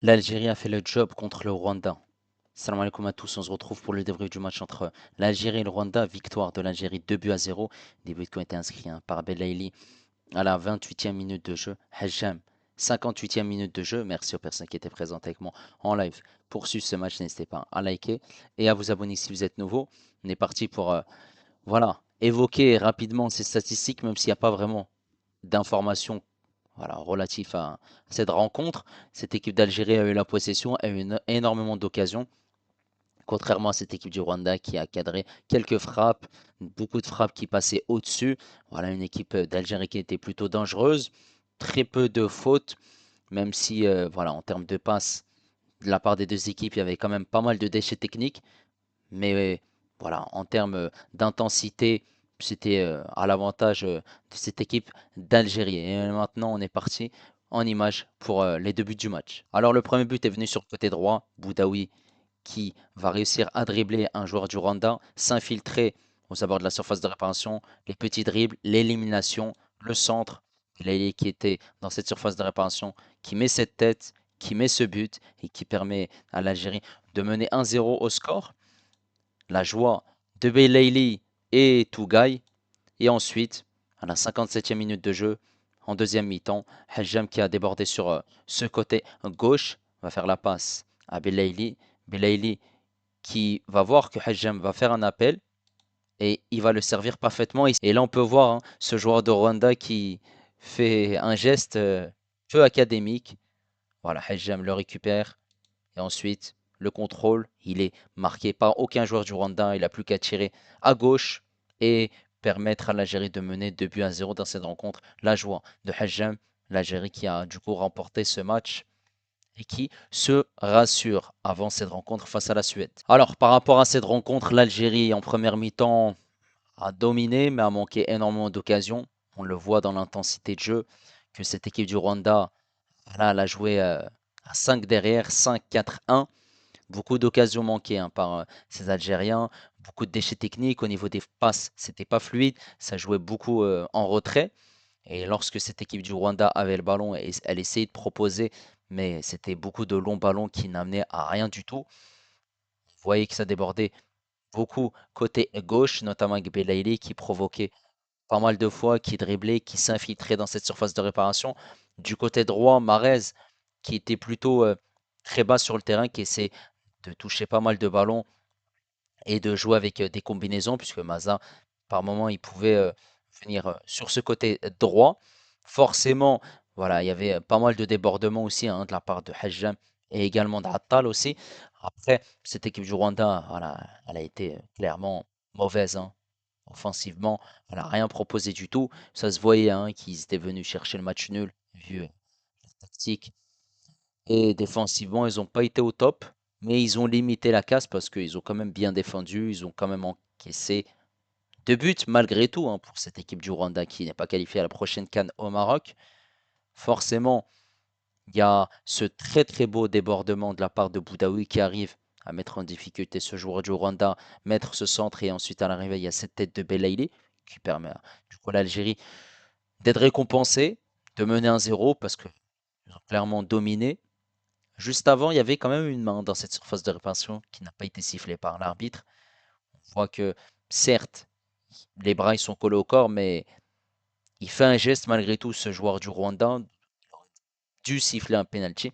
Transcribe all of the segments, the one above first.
L'Algérie a fait le job contre le Rwanda. Salam alaikum à tous, on se retrouve pour le débrief du match entre l'Algérie et le Rwanda. Victoire de l'Algérie 2 buts à 0. Des buts qui ont été inscrits par Belaïli à la 28e minute de jeu. Hajjam, 58e minute de jeu. Merci aux personnes qui étaient présentes avec moi en live pour suivre ce match. N'hésitez pas à liker et à vous abonner si vous êtes nouveau. On est parti pour évoquer rapidement ces statistiques, même s'il n'y a pas vraiment d'informations relatif à cette rencontre. Cette équipe d'Algérie a eu la possession, a eu énormément d'occasions, contrairement à cette équipe du Rwanda qui a cadré quelques frappes, beaucoup de frappes qui passaient au-dessus. Voilà une équipe d'Algérie qui était plutôt dangereuse, très peu de fautes, même si en termes de passes, de la part des deux équipes, il y avait quand même pas mal de déchets techniques, mais voilà, en termes d'intensité, c'était à l'avantage de cette équipe d'Algérie. Et maintenant, on est parti en image pour les deux buts du match. Alors, le premier but est venu sur le côté droit. Boudaoui qui va réussir à dribbler un joueur du Rwanda, s'infiltrer aux abords de la surface de réparation, les petits dribbles, l'élimination, le centre. L'ailier qui était dans cette surface de réparation, qui met cette tête, qui met ce but et qui permet à l'Algérie de mener 1-0 au score. La joie de Belaïli et Tougaï. Et ensuite, à la 57e minute de jeu, en deuxième mi-temps, Hajjam qui a débordé sur ce côté gauche va faire la passe à Belaïli. Belaïli qui va voir que Hajjam va faire un appel et il va le servir parfaitement. Et là, on peut voir ce joueur de Rwanda qui fait un geste peu académique. Voilà, Hajjam le récupère et ensuite, le contrôle, il est marqué par aucun joueur du Rwanda. Il n'a plus qu'à tirer à gauche et permettre à l'Algérie de mener 2 buts à 0 dans cette rencontre. La joie de Hajjam, l'Algérie qui a du coup remporté ce match et qui se rassure avant cette rencontre face à la Suède. Alors, par rapport à cette rencontre, l'Algérie en première mi-temps a dominé, mais a manqué énormément d'occasions. On le voit dans l'intensité de jeu que cette équipe du Rwanda, là, elle a joué à 5 derrière, 5-4-1. Beaucoup d'occasions manquées par ces Algériens, beaucoup de déchets techniques au niveau des passes, c'était pas fluide, ça jouait beaucoup en retrait. Et lorsque cette équipe du Rwanda avait le ballon, elle essayait de proposer, mais c'était beaucoup de longs ballons qui n'amenaient à rien du tout. Vous voyez que ça débordait beaucoup côté gauche, notamment avec Belaïli qui provoquait pas mal de fois, qui driblait, qui s'infiltrait dans cette surface de réparation. Du côté droit, Marez qui était plutôt très bas sur le terrain, qui essaie de toucher pas mal de ballons et de jouer avec des combinaisons, puisque Maza, par moment, il pouvait venir sur ce côté droit. Forcément, voilà, il y avait pas mal de débordements aussi de la part de Hajjam et également d'Attal aussi. Après, cette équipe du Rwanda, voilà, elle a été clairement mauvaise offensivement. Elle n'a rien proposé du tout. Ça se voyait qu'ils étaient venus chercher le match nul, vu la tactique. Et défensivement, ils n'ont pas été au top, mais ils ont limité la casse parce qu'ils ont quand même bien défendu, ils ont quand même encaissé 2 buts malgré tout pour cette équipe du Rwanda qui n'est pas qualifiée à la prochaine CAN au Maroc. Forcément, il y a ce très très beau débordement de la part de Boudaoui qui arrive à mettre en difficulté ce joueur du Rwanda, mettre ce centre et ensuite à l'arrivée, il y a cette tête de Belaïli qui permet du coup à l'Algérie d'être récompensée, de mener 1-0 parce qu'ils ont clairement dominé. Juste avant, il y avait quand même une main dans cette surface de réparation qui n'a pas été sifflée par l'arbitre. On voit que, certes, les bras ils sont collés au corps, mais il fait un geste malgré tout, ce joueur du Rwanda, dû siffler un penalty.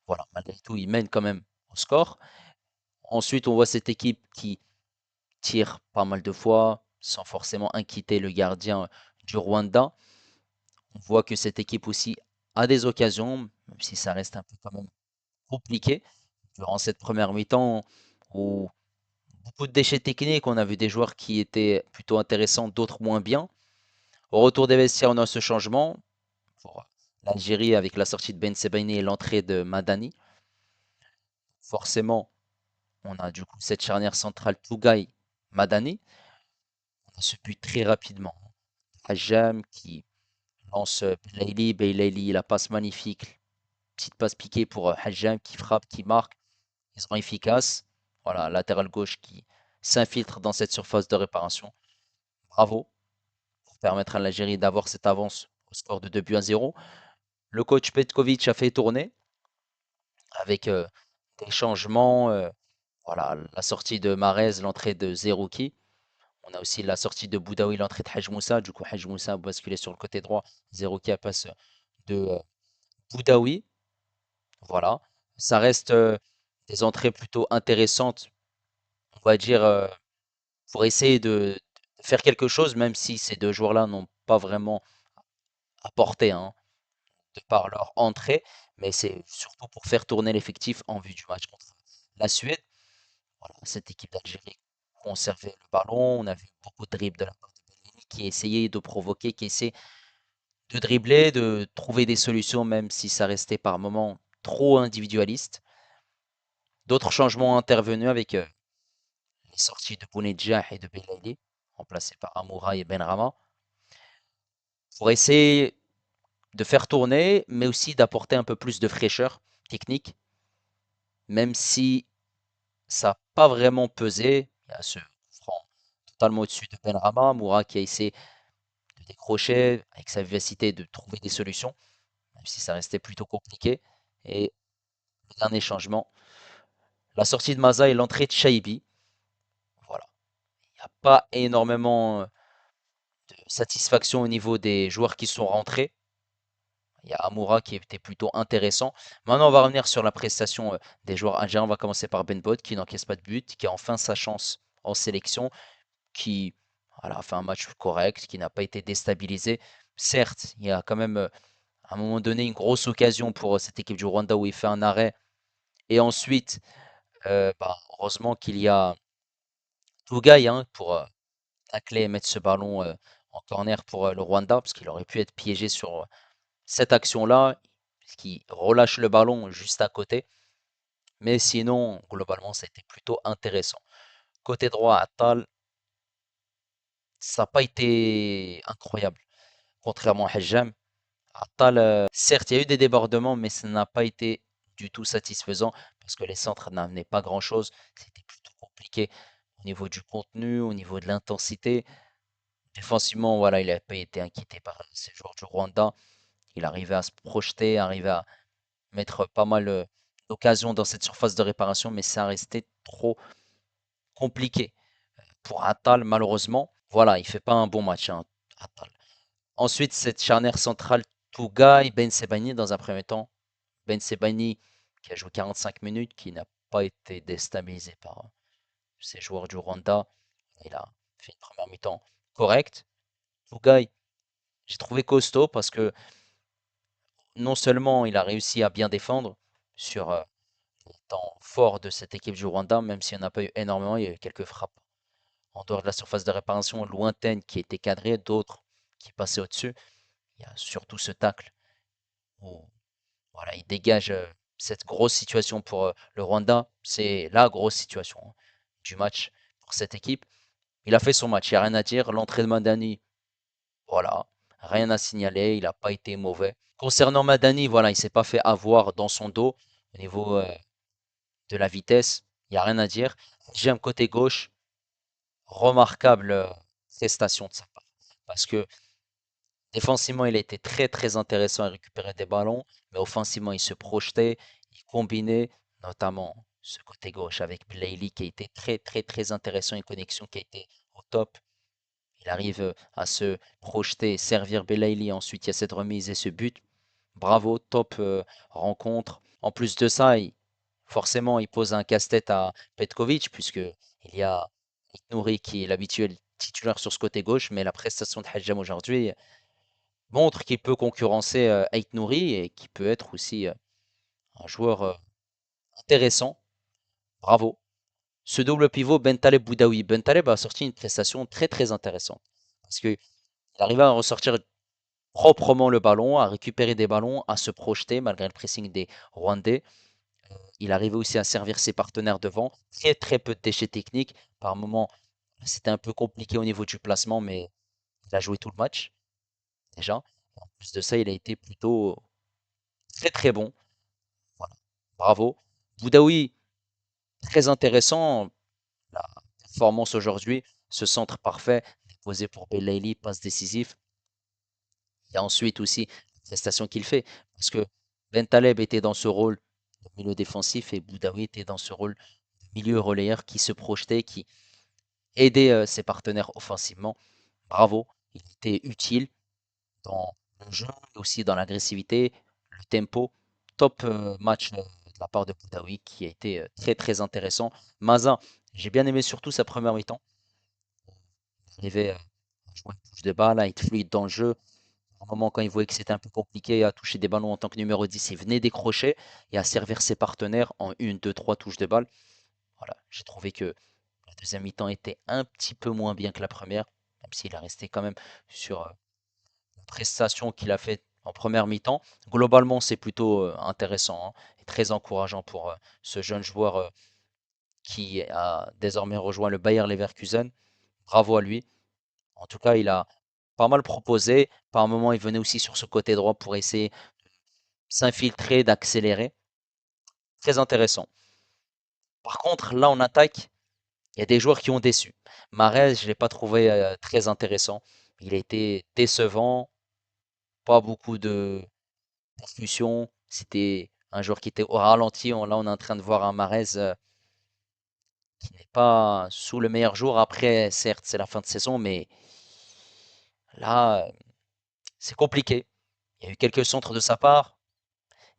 Voilà, malgré tout, il mène quand même au score. Ensuite, on voit cette équipe qui tire pas mal de fois, sans forcément inquiéter le gardien du Rwanda. On voit que cette équipe aussi a des occasions, même si ça reste un peu quand même compliqué. Durant cette première mi-temps, où beaucoup de déchets techniques. On a vu des joueurs qui étaient plutôt intéressants, d'autres moins bien. Au retour des vestiaires, on a ce changement pour l'Algérie avec la sortie de Ben Sebaini et l'entrée de Madani. Forcément, on a du coup cette charnière centrale Tougaï-Madani. On a ce but très rapidement. Hajjam qui lance Belaïli. Belaïli, la passe magnifique. Petite passe piquée pour Hajjam qui frappe, qui marque. Ils sont efficaces. Voilà, latéral gauche qui s'infiltre dans cette surface de réparation. Bravo pour permettre à l'Algérie d'avoir cette avance au score de 2 buts à 0. Le coach Petkovic a fait tourner. avec des changements. Voilà, la sortie de Mahrez, l'entrée de Zerouki. On a aussi la sortie de Boudaoui, l'entrée de Haj Moussa. Du coup, Haj Moussa a basculé sur le côté droit. Zerouki passe de Boudaoui. Voilà. Ça reste des entrées plutôt intéressantes, on va dire, pour essayer de faire quelque chose, même si ces deux joueurs-là n'ont pas vraiment apporté, hein, de par leur entrée. Mais c'est surtout pour faire tourner l'effectif en vue du match contre la Suède. Voilà, cette équipe d'Algérie conservait le ballon. On a vu beaucoup de dribbles de la part de Bellingham qui essayait de provoquer, qui essayait de dribbler, de trouver des solutions, même si ça restait par moments trop individualiste. D'autres changements ont intervenu avec les sorties de Bounedjah et de Belaïli, remplacés par Amoura et Benrama, pour essayer de faire tourner, mais aussi d'apporter un peu plus de fraîcheur technique, même si ça n'a pas vraiment pesé. Il y a ce franc totalement au-dessus de Benrama, Amoura qui a essayé de décrocher avec sa vivacité, de trouver des solutions, même si ça restait plutôt compliqué. Et le dernier changement, la sortie de Maza et l'entrée de Shaibi. Voilà. Il n'y a pas énormément de satisfaction au niveau des joueurs qui sont rentrés. Il y a Amoura qui était plutôt intéressant. Maintenant, on va revenir sur la prestation des joueurs algériens. On va commencer par Ben Bod qui n'encaisse pas de but, qui a enfin sa chance en sélection, qui voilà, a fait un match correct, qui n'a pas été déstabilisé. Certes, il y a quand même à un moment donné une grosse occasion pour cette équipe du Rwanda où il fait un arrêt. Et ensuite, heureusement qu'il y a Tougaï, hein, pour tacler et mettre ce ballon en corner pour le Rwanda, parce qu'il aurait pu être piégé sur cette action-là, qui relâche le ballon juste à côté. Mais sinon, globalement, ça a été plutôt intéressant. Côté droit, Attal, ça n'a pas été incroyable. Contrairement à Hajjam, Attal, certes, il y a eu des débordements, mais ça n'a pas été du tout satisfaisant parce que les centres n'amenaient pas grand-chose. C'était plutôt compliqué au niveau du contenu, au niveau de l'intensité. Défensivement, voilà, il n'a pas été inquiété par ces joueurs du Rwanda. Il arrivait à se projeter, arrivait à mettre pas mal d'occasions dans cette surface de réparation, mais ça restait trop compliqué pour Attal, malheureusement. Voilà, il fait pas un bon match, hein, Attal. Ensuite, cette charnière centrale, Touga Ben Sebani dans un premier temps. Ben Sebani qui a joué 45 minutes, qui n'a pas été déstabilisé par ces joueurs du Rwanda. Il a fait une première mi-temps correcte. Touga, j'ai trouvé costaud parce que non seulement il a réussi à bien défendre sur les temps forts de cette équipe du Rwanda, même s'il n'y en a pas eu énormément, il y a eu quelques frappes en dehors de la surface de réparation lointaine qui étaient cadrées, d'autres qui passaient au-dessus. Il y a surtout ce tacle où voilà, il dégage cette grosse situation pour le Rwanda. C'est la grosse situation, hein, du match pour cette équipe. Il a fait son match, il n'y a rien à dire. L'entrée de Madani, voilà, rien à signaler, il n'a pas été mauvais. Concernant Madani, voilà, il s'est pas fait avoir dans son dos au niveau de la vitesse, il n'y a rien à dire. J'aime côté gauche, remarquable prestation de sa part. Parce que défensivement, il a été très très intéressant à récupérer des ballons, mais offensivement, il se projetait, il combinait, notamment ce côté gauche avec Blayley qui a été très très très intéressant, une connexion qui a été au top. Il arrive à se projeter, servir Belaïli. Ensuite, il y a cette remise et ce but. Bravo, top rencontre. En plus de ça, forcément, il pose un casse-tête à Petkovic, puisque il y a Nouri qui est l'habituel titulaire sur ce côté gauche, mais la prestation de Hadjam aujourd'hui montre qu'il peut concurrencer Ait Nouri et qu'il peut être aussi un joueur intéressant. Bravo. Ce double pivot, Bentaleb Boudaoui. Bentaleb a sorti une prestation très très intéressante. Parce qu'il arrivait à ressortir proprement le ballon, à récupérer des ballons, à se projeter malgré le pressing des Rwandais. Il arrivait aussi à servir ses partenaires devant. Très très peu de déchets techniques. Par moments, c'était un peu compliqué au niveau du placement, mais il a joué tout le match déjà. En plus de ça, il a été plutôt très très bon. Voilà. Bravo. Boudaoui, très intéressant. La performance aujourd'hui, ce centre parfait, déposé pour Belaïli, passe décisif. Il y a ensuite aussi la prestation qu'il fait. Parce que Ben Taleb était dans ce rôle de milieu défensif, et Boudaoui était dans ce rôle de milieu relayeur qui se projetait, qui aidait ses partenaires offensivement. Bravo, il était utile dans le jeu, mais aussi dans l'agressivité, le tempo. Top match de la part de Boudaoui qui a été très très intéressant. Maza, j'ai bien aimé surtout sa première mi-temps. Il arrivait à jouer une touche de balle, à être fluide dans le jeu. À un moment, quand il voyait que c'était un peu compliqué à toucher des ballons en tant que numéro 10, il venait décrocher et à servir ses partenaires en une, deux, trois touches de balle. Voilà, j'ai trouvé que la deuxième mi-temps était un petit peu moins bien que la première, même s'il a resté quand même sur une prestation qu'il a fait en première mi-temps. Globalement, c'est plutôt intéressant, hein, et très encourageant pour ce jeune joueur qui a désormais rejoint le Bayer Leverkusen. Bravo à lui. En tout cas, il a pas mal proposé. Par un moment, il venait aussi sur ce côté droit pour essayer de s'infiltrer, d'accélérer. Très intéressant. Par contre, là, en attaque, il y a des joueurs qui ont déçu. Mahrez, je ne l'ai pas trouvé très intéressant. Il a été décevant, pas beaucoup de percussions. C'était un joueur qui était au ralenti. Là, on est en train de voir un Mahrez qui n'est pas sous le meilleur jour. Après, certes, c'est la fin de saison, mais là, c'est compliqué. Il y a eu quelques centres de sa part.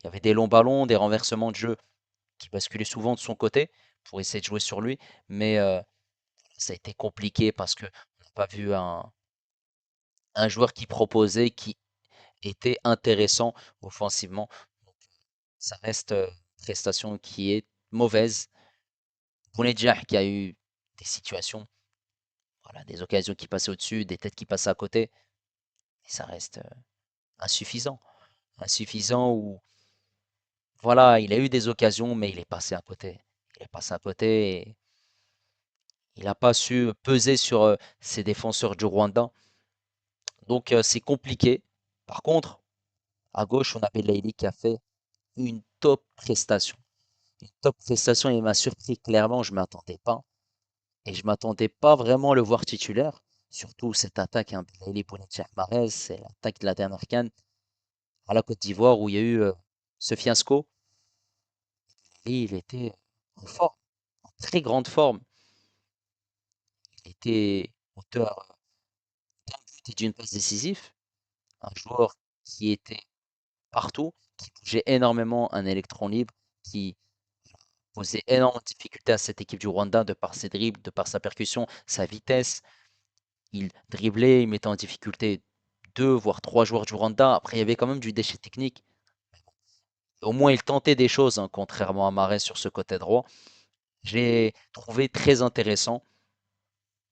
Il y avait des longs ballons, des renversements de jeu qui basculait souvent de son côté pour essayer de jouer sur lui. Mais ça a été compliqué parce que on n'a pas vu un joueur qui proposait, qui était intéressant offensivement. Donc, ça reste une prestation qui est mauvaise. Bounedjah qui a eu des situations, voilà, des occasions qui passaient au-dessus, des têtes qui passaient à côté. Et ça reste insuffisant. Insuffisant où, voilà, il a eu des occasions, mais il est passé à côté. Il est passé à côté et il n'a pas su peser sur ses défenseurs du Rwanda. Donc c'est compliqué. Par contre, à gauche, on a Belaïli qui a fait une top prestation. Une top prestation, il m'a surpris clairement, je ne m'attendais pas. Et je ne m'attendais pas vraiment à le voir titulaire. Surtout cette attaque, hein, Belaïli Bonetchak Marez, c'est l'attaque de la dernière CAN à la Côte d'Ivoire où il y a eu ce fiasco. Et il était en forme, en très grande forme. Il était auteur d'un but et d'une passe décisive. Un joueur qui était partout, qui bougeait énormément, un électron libre, qui posait énormément de difficultés à cette équipe du Rwanda de par ses dribbles, de par sa percussion, sa vitesse. Il driblait, il mettait en difficulté deux, voire trois joueurs du Rwanda. Après, il y avait quand même du déchet technique. Au moins, il tentait des choses, hein, contrairement à Mahrez sur ce côté droit. Je l'ai trouvé très intéressant,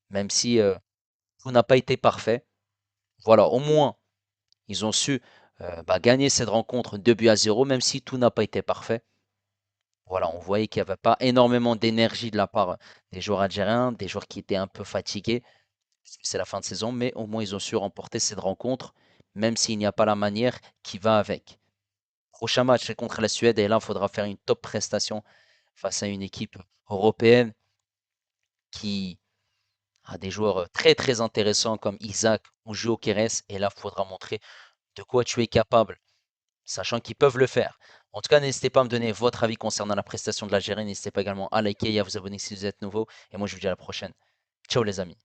même si tout n'a pas été parfait. Voilà, au moins, ils ont su gagner cette rencontre 2 buts à 0, même si tout n'a pas été parfait. Voilà, on voyait qu'il n'y avait pas énormément d'énergie de la part des joueurs algériens, des joueurs qui étaient un peu fatigués, puisque c'est la fin de saison, mais au moins ils ont su remporter cette rencontre, même s'il n'y a pas la manière qui va avec. Prochain match, c'est contre la Suède, et là, il faudra faire une top prestation face à une équipe européenne qui a des joueurs très très intéressants comme Isaac ou Joe Keres, et là, il faudra montrer de quoi tu es capable, sachant qu'ils peuvent le faire. En tout cas, n'hésitez pas à me donner votre avis concernant la prestation de l'Algérie. N'hésitez pas également à liker et à vous abonner si vous êtes nouveau. Et moi, je vous dis à la prochaine. Ciao les amis.